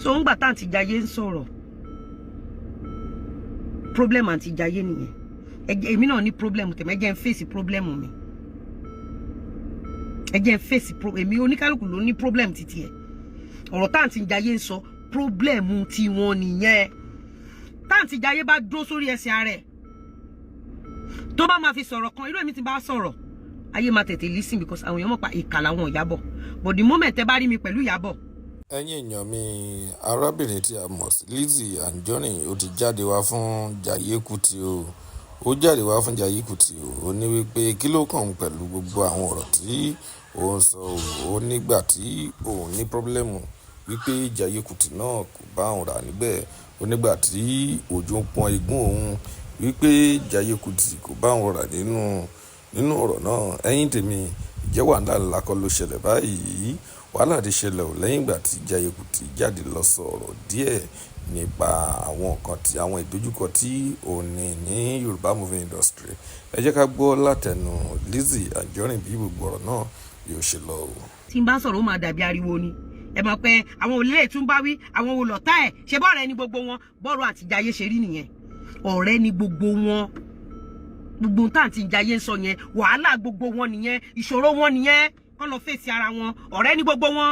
so ngba tá Aunty Jaiye ń sọ̀rọ̀ problem Aunty Jaiye nìyẹn èmi náà ní problem tèmi ẹ jẹ́ n face problem mi ẹ jẹ́ n face èmi oníkálùkù ló ní problem títí ẹ ọ̀rọ̀ tá Aunty Jaiye ń sọ problem tí wọ́n nìyẹn tá Aunty Jaiye bá dúró sórí ẹsẹ̀ ààrẹ tó bá máa fi sọ̀rọ̀ kan irú èmi ti bá sọ̀rọ̀ ayé máa tètè listen because àwọn èèyàn mọ̀ pa ìkà làwọn Ìyábọ̀ but the moment ẹ bá rí mi pẹ̀lú Ìyábọ̀. ẹ̀yin èèyàn mi arábìnrin tí a mọ̀ sí LIZZY ANJORIN ó ti jáde wá fún JAIYE KUTI o ó jáde wá fún JAIYE KUTI o ó ní wípé kí ló kàn pẹ̀lú gbogbo àwọn ọ̀rọ̀ tí òun sọ ó nígbà tí òun ní pọ́blẹ́mù wípé JAIYE KUTI náà kò bá òun rà níbẹ̀ ó nígbà tí òjò ń pọn igun òun wípé JAIYE KUTI kò bá òun rà nínú ọ̀rọ̀ náà. ẹ̀yin tèmi ìjẹ́ wàhálà ńlá kan ló ṣẹlẹ̀ báyìí wàhálà ti ṣẹlẹ̀ ò lẹ́yìn ìgbà tí JAIYE KUTI jáde lọ sọ̀rọ̀ díẹ̀ nípa àwọn nǹkan tí àwọn ìdojúkọ tí òun ní Yorùbá movie industry. ẹ jẹ́ ká gbọ́ látẹnu LIZZY ANJORIN bí gbogbo ọ̀rọ̀ náà yóò ṣe lọ o. tí n bá sọ̀rọ̀ ó máa dàbí ariwo ni ẹ mọ̀ pé àwọn olè tún bá wí àwọn olọ̀tá ẹ̀ ṣe bọ́ọ̀rẹ́ ni gbogbo wọn bọ́ọ̀rọ̀ Aunty Jaiye ṣe rí nìyẹn ọ̀rẹ́ ni gbogbo wọn gbogbo tá Aunty Jaiye ń sọ yẹn wàhálà gbogbo wọn nìyẹn ìṣòro wọn nìyẹn kán lọ fèsì ara wọn ọ̀rẹ́ ni gbogbo wọn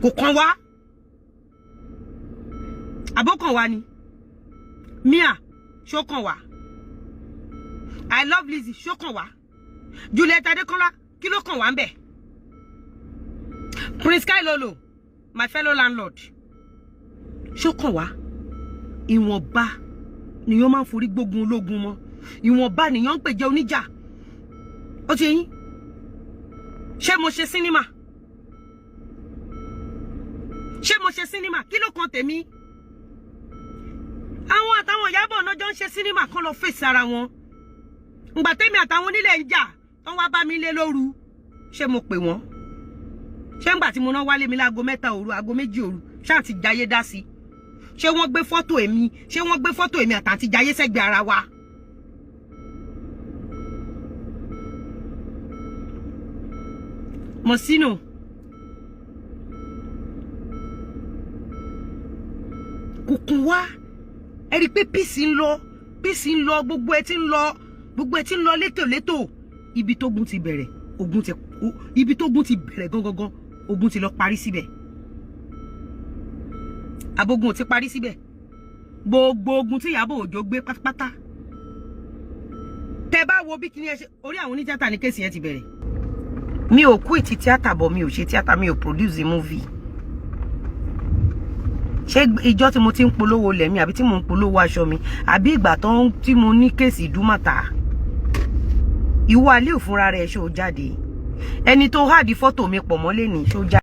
kò kàn wá àbókàn wá ni Mia ṣó kàn wá I love Lizzy ṣó kàn wá Juliet Adekola kí ló kàn wá ń bẹ̀ Prince Kailolo my fellow landlord ṣó kàn wá ìwọ̀nba nìyàn máa ń forí gbógun ológun mọ́ ìwọ̀nba nìyàn ń pèjẹ oníjà ó ti yín ṣé mo ṣe sinimá kí ló kan tèmi àwọn àtàwọn Ìyábọ̀ náà jọ ń ṣe sinimá kan lọ fèsì ara wọn ngbà tèmi àtàwọn onílẹ̀ ń jà tán wá bá mi lé lóru ṣé mo pè wọ́n ṣé ngbà tí mo ná wálé mi láago 3 òru aago 2 òru ṣé Aunty Jaiye dá sí ṣé wọ́n gbé fọ́tò èmi àti Aunty Jaiye sẹ́gbẹ̀ ara wa mo sínú kùkùn wá ẹ rí pé píìsì ń lọ gbogbo ẹ ti ń lọ létòlétò ibi tógun ti bẹ̀rẹ̀ gangan ogun ti lọ parí síbẹ̀ abogun ti parí síbẹ̀ gbogbo ogun tí Ìyábọ̀ Òjó gbé pátápátá tẹ́ bá wo bí kíní ẹ ṣe orí àwọn onítíátà ní kéèsì yẹn ti bẹ̀rẹ̀ mi ò quit tíátà bọ̀ mi ò ṣe tíátà mi ò produce movie ṣé ìjọ tí mo ti ń polówó lẹ̀mí àbí tí mo ń polówó aṣọ mi àbí ìgbà tí mo ní kéèsì ìdúmọ̀tà ìwọ alẹ́ òfúnra rẹ̀ ṣó jáde ẹni tó hàdí fọ́tò mi pọ̀ mọ́lẹ̀ ní ṣó jáde.